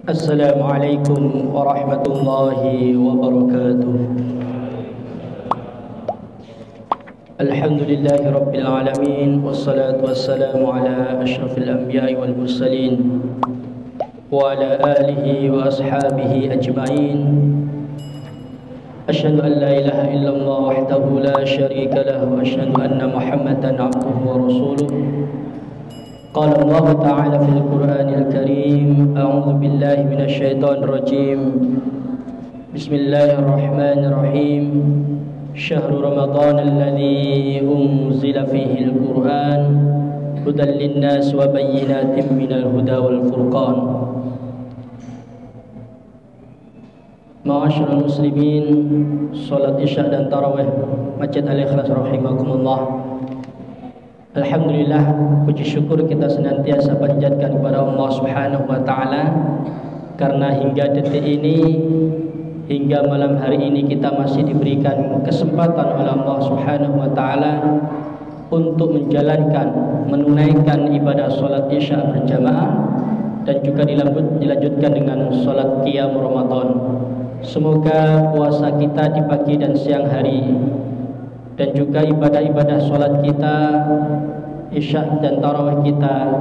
Assalamualaikum warahmatullahi wabarakatuh. Alhamdulillahi rabbil alamin, wassalatu wassalamu ala asyrafil anbiya'i wal mursalin wa ala alihi wa ashabihi ajma'in. Asyhadu an la ilaha illallah wahdahu la syarika lahu wa asyhadu anna Muhammadan abduhu wa rasuluh. Qala Allah Ta'ala fil Qur'anil Karim, a'udzu billahi minasy syaithanir rajim. Bismillahirrahmanirrahim. Syahrul Ramadan alladzi unzila fihi al-Qur'an hudan lin-nas wa bayyinatin minal huda wal furqan. Ma'asyiral muslimin, salat Isya dan tarawih Masjid Al-Ikhlas rahimakumullah. Alhamdulillah, puji syukur kita senantiasa panjatkan kepada Allah Subhanahu wa taala karena hingga detik ini, hingga malam hari ini kita masih diberikan kesempatan oleh Allah Subhanahu wa taala untuk menjalankan, menunaikan ibadah salat Isya berjamaah dan juga dilanjutkan dengan salat qiyam Ramadan. Semoga puasa kita di pagi dan siang hari dan juga ibadah-ibadah salat kita, Isya dan tarawih kita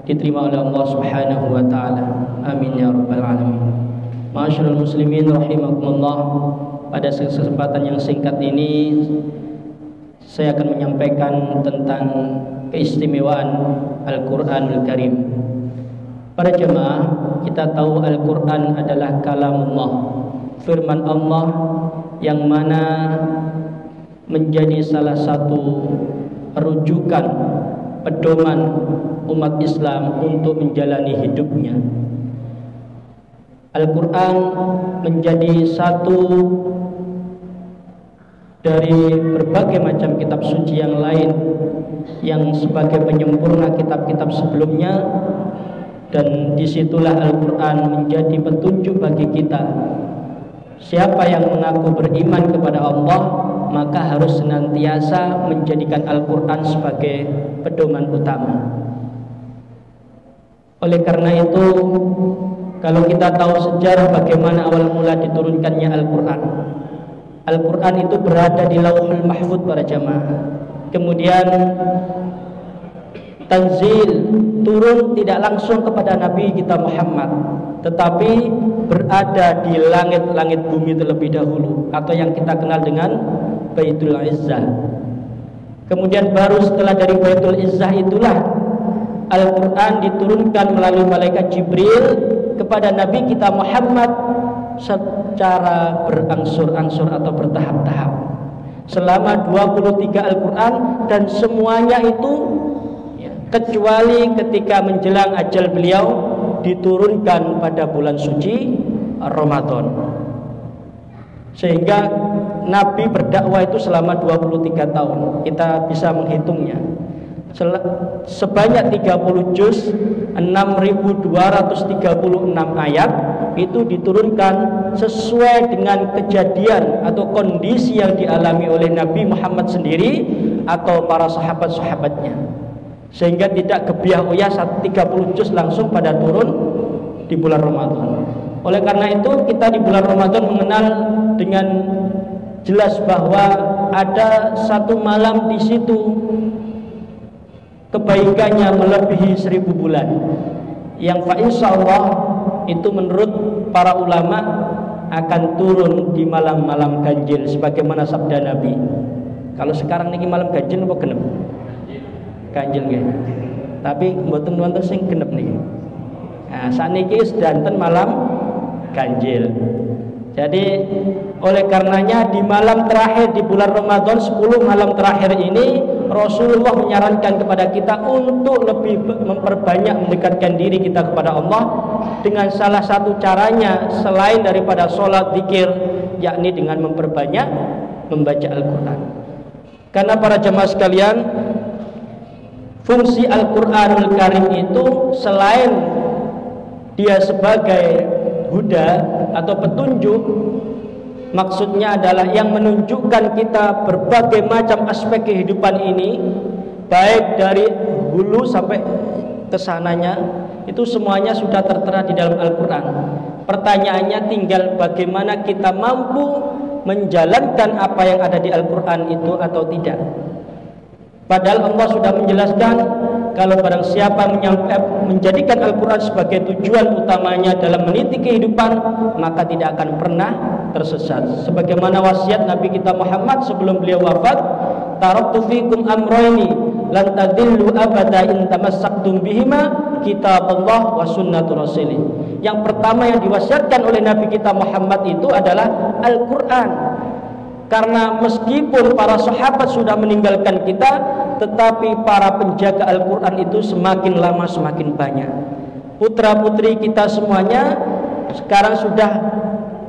diterima oleh Allah Subhanahu wa taala. Amin ya rabbal alamin. Ma'asyiral muslimin rahimakumullah, pada kesempatan yang singkat ini saya akan menyampaikan tentang keistimewaan Al-Qur'anul Karim. Para jemaah, kita tahu Al-Qur'an adalah kalamullah, firman Allah yang mana menjadi salah satu rujukan pedoman umat Islam untuk menjalani hidupnya. Al-Quran menjadi satu dari berbagai macam kitab suci yang lain yang sebagai penyempurna kitab-kitab sebelumnya, dan disitulah Al-Quran menjadi petunjuk bagi kita. Siapa yang mengaku beriman kepada Allah, maka harus senantiasa menjadikan Al-Quran sebagai pedoman utama. Oleh karena itu, kalau kita tahu sejarah bagaimana awal mula diturunkannya Al-Quran, Al-Quran itu berada di Lauhul Mahfuz para jamaah. Kemudian tanzil, turun tidak langsung kepada Nabi kita Muhammad, tetapi berada di langit-langit bumi terlebih dahulu, atau yang kita kenal dengan Baitul Izzah. Kemudian baru setelah dari Baitul Izzah itulah Al-Quran diturunkan melalui malaikat Jibril kepada Nabi kita Muhammad secara berangsur-angsur atau bertahap-tahap selama 23 Al-Quran, dan semuanya itu kecuali ketika menjelang ajal beliau diturunkan pada bulan suci Ramadan, sehingga Nabi berdakwah itu selama 23 tahun. Kita bisa menghitungnya sebanyak 30 juz, 6.236 ayat itu diturunkan sesuai dengan kejadian atau kondisi yang dialami oleh Nabi Muhammad sendiri atau para sahabat-sahabatnya, sehingga tidak gebiah uyah 30 juz langsung pada turun di bulan Ramadan. Oleh karena itu kita di bulan Ramadan mengenal dengan jelas bahwa ada satu malam di situ kebaikannya melebihi 1000 bulan, yang insyaallah itu menurut para ulama akan turun di malam-malam ganjil sebagaimana sabda Nabi. Kalau sekarang niki malam ganjil apa genep? Ganjil nggih. Tapi mboten wonten sing genep niki. Nah, saniki sedanten malam ganjil. Jadi oleh karenanya di malam terakhir di bulan Ramadan, 10 malam terakhir ini Rasulullah menyarankan kepada kita untuk lebih memperbanyak mendekatkan diri kita kepada Allah dengan salah satu caranya selain daripada sholat, zikir, yakni dengan memperbanyak membaca Al-Quran. Karena para jemaah sekalian, fungsi Al-Quranul Karim itu selain dia sebagai huda atau petunjuk, maksudnya adalah yang menunjukkan kita berbagai macam aspek kehidupan ini, baik dari hulu sampai kesananya, itu semuanya sudah tertera di dalam Al-Quran. Pertanyaannya tinggal bagaimana kita mampu menjalankan apa yang ada di Al-Quran itu atau tidak. Padahal Allah sudah menjelaskan kalau barang siapa menjadikan Al-Quran sebagai tujuan utamanya dalam meniti kehidupan, maka tidak akan pernah tersesat. Sebagaimana wasiat Nabi kita Muhammad sebelum beliau wafat, taraktu fikum amroini lan tadillu abada in tamassaktum bihima kitabullah wa sunnatu rasulih. Yang pertama yang diwasiatkan oleh Nabi kita Muhammad itu adalah Al-Quran. Karena meskipun para sahabat sudah meninggalkan kita, tetapi para penjaga Al-Quran itu semakin lama semakin banyak. Putra-putri kita semuanya sekarang sudah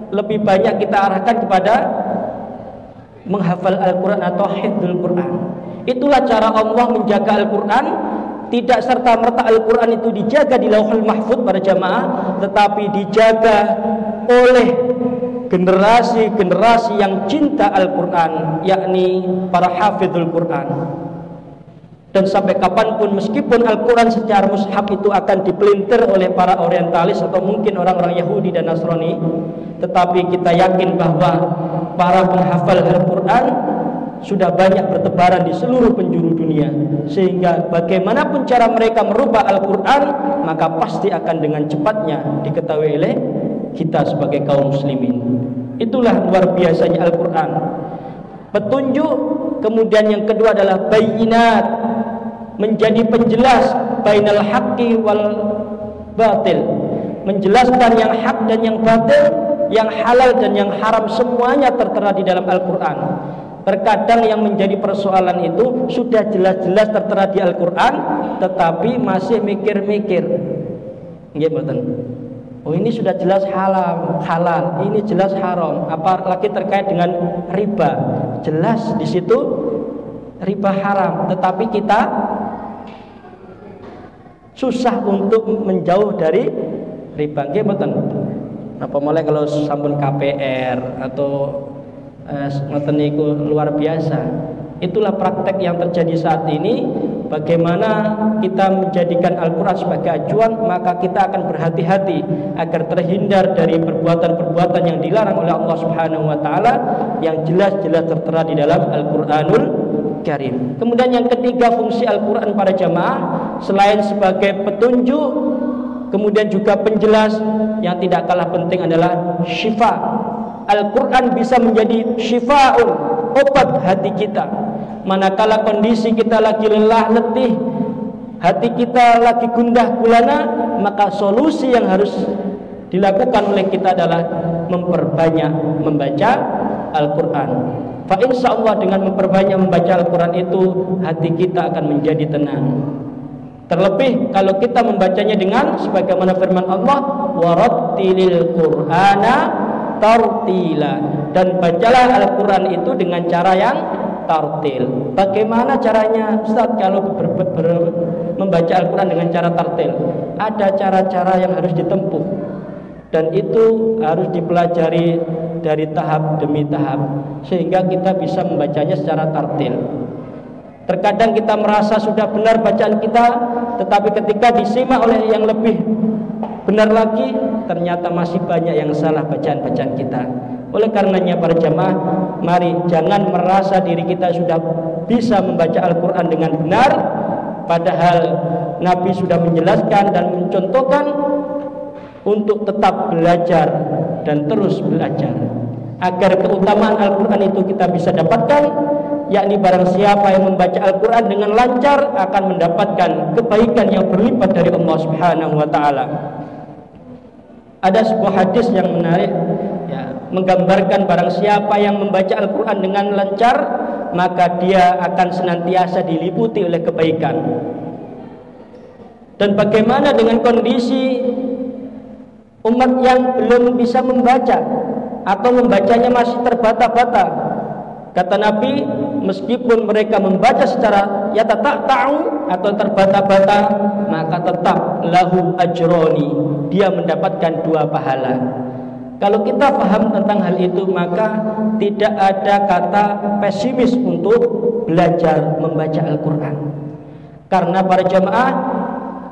lebih banyak kita arahkan kepada menghafal Al-Quran atau hifdzul Quran. Itulah cara Allah menjaga Al-Quran. Tidak serta-merta Al-Quran itu dijaga di Lauhul Mahfuz para jamaah, tetapi dijaga oleh generasi-generasi yang cinta Al-Quran, yakni para hafizul Quran. Dan sampai kapanpun meskipun Al-Quran secara mushaf itu akan dipelintir oleh para orientalis atau mungkin orang-orang Yahudi dan Nasrani, tetapi kita yakin bahwa para penghafal Al-Quran sudah banyak bertebaran di seluruh penjuru dunia, sehingga bagaimanapun cara mereka merubah Al-Quran, maka pasti akan dengan cepatnya diketahui oleh kita sebagai kaum muslimin. Itulah luar biasanya Al-Quran, petunjuk. Kemudian yang kedua adalah bayinat, menjadi penjelas bainal haqqi wal batil, menjelaskan yang hak dan yang batil, yang halal dan yang haram, semuanya tertera di dalam Al-Quran. Terkadang yang menjadi persoalan itu sudah jelas-jelas tertera di Al-Quran, tetapi masih mikir-mikir. Nggih mboten. Oh ini sudah jelas halal, ini jelas haram. Apalagi terkait dengan riba, jelas di situ riba haram, tetapi kita susah untuk menjauh dari riba. Nggih mboten. Apa mulai kalau sampun KPR atau ngoten niku luar biasa. Itulah praktek yang terjadi saat ini. Bagaimana kita menjadikan Al-Quran sebagai acuan, maka kita akan berhati-hati agar terhindar dari perbuatan-perbuatan yang dilarang oleh Allah Subhanahu wa taala yang jelas-jelas tertera di dalam Al-Quranul Karim. Kemudian yang ketiga, fungsi Al-Quran para jamaah selain sebagai petunjuk, kemudian juga penjelas, yang tidak kalah penting adalah syifa. Al-Quran bisa menjadi syifa'un, obat hati kita. Manakala kondisi kita lagi lelah, letih, hati kita lagi gundah gulana, maka solusi yang harus dilakukan oleh kita adalah memperbanyak membaca Al-Quran. Fa insyaallah dengan memperbanyak membaca Al-Quran itu, hati kita akan menjadi tenang. Terlebih kalau kita membacanya dengan sebagaimana firman Allah, warattilil Qur'ana tartila, dan bacalah Al-Quran itu dengan cara yang tartil. Bagaimana caranya Ustaz kalau membaca Al-Quran dengan cara tartil? Ada cara-cara yang harus ditempuh, dan itu harus dipelajari dari tahap demi tahap sehingga kita bisa membacanya secara tartil. Terkadang kita merasa sudah benar bacaan kita, tetapi ketika disimak oleh yang lebih benar lagi, ternyata masih banyak yang salah bacaan-bacaan kita. Oleh karenanya para jamaah, mari jangan merasa diri kita sudah bisa membaca Al-Quran dengan benar, padahal Nabi sudah menjelaskan dan mencontohkan untuk tetap belajar dan terus belajar agar keutamaan Al-Quran itu kita bisa dapatkan, yakni barang siapa yang membaca Al-Quran dengan lancar akan mendapatkan kebaikan yang berlipat dari Allah Subhanahu wa taala. Ada sebuah hadis yang menarik, menggambarkan barang siapa yang membaca Al-Quran dengan lancar, maka dia akan senantiasa diliputi oleh kebaikan. Dan bagaimana dengan kondisi umat yang belum bisa membaca atau membacanya masih terbata-bata? Kata Nabi, meskipun mereka membaca secara yatata'u atau terbata-bata, maka tetap lahu ajroni, dia mendapatkan 2 pahala. Kalau kita paham tentang hal itu, maka tidak ada kata pesimis untuk belajar membaca Al-Quran. Karena para jamaah,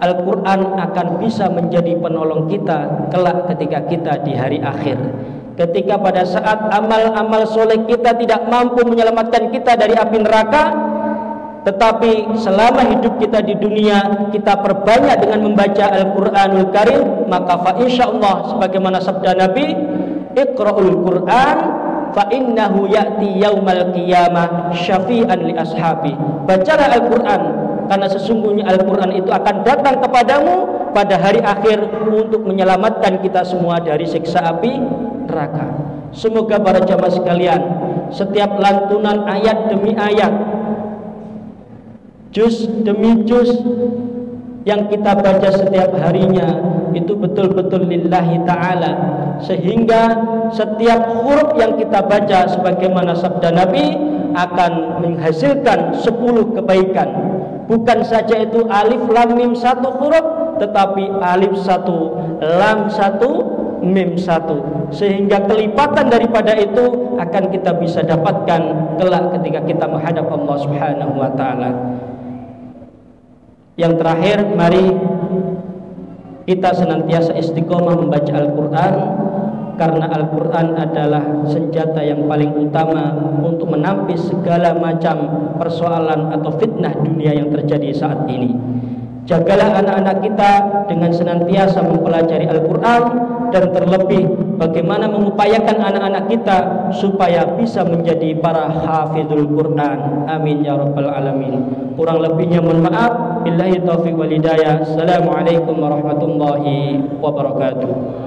Al-Quran akan bisa menjadi penolong kita kelak ketika kita di hari akhir. Ketika pada saat amal-amal soleh kita tidak mampu menyelamatkan kita dari api neraka, tetapi selama hidup kita di dunia kita perbanyak dengan membaca Al-Quranul Karim, maka fa insyaallah sebagaimana sabda Nabi, Iqra'ul Quran fa innahu ya'ti yaumal qiyamah syafi'an li ashabi. Bacalah Al-Quran, karena sesungguhnya Al-Quran itu akan datang kepadamu pada hari akhir untuk menyelamatkan kita semua dari siksa api neraka. Semoga para jamaah sekalian, setiap lantunan ayat demi ayat, juz demi juz yang kita baca setiap harinya itu betul-betul lillahi ta'ala, sehingga setiap huruf yang kita baca sebagaimana sabda Nabi akan menghasilkan 10 kebaikan. Bukan saja itu alif lam mim satu huruf, tetapi alif satu, lam satu, mim satu, sehingga kelipatan daripada itu akan kita bisa dapatkan kelak ketika kita menghadap Allah Subhanahu wa taala. Yang terakhir, mari kita senantiasa istiqomah membaca Al-Quran, karena Al-Quran adalah senjata yang paling utama untuk menampis segala macam persoalan atau fitnah dunia yang terjadi saat ini. Jagalah anak-anak kita dengan senantiasa mempelajari Al-Quran, dan terlebih bagaimana mengupayakan anak-anak kita supaya bisa menjadi para hafizul Quran. Amin ya rabbal alamin. Kurang lebihnya mohon maaf. Billahi taufiq wal hidayah. Assalamualaikum warahmatullahi wabarakatuh.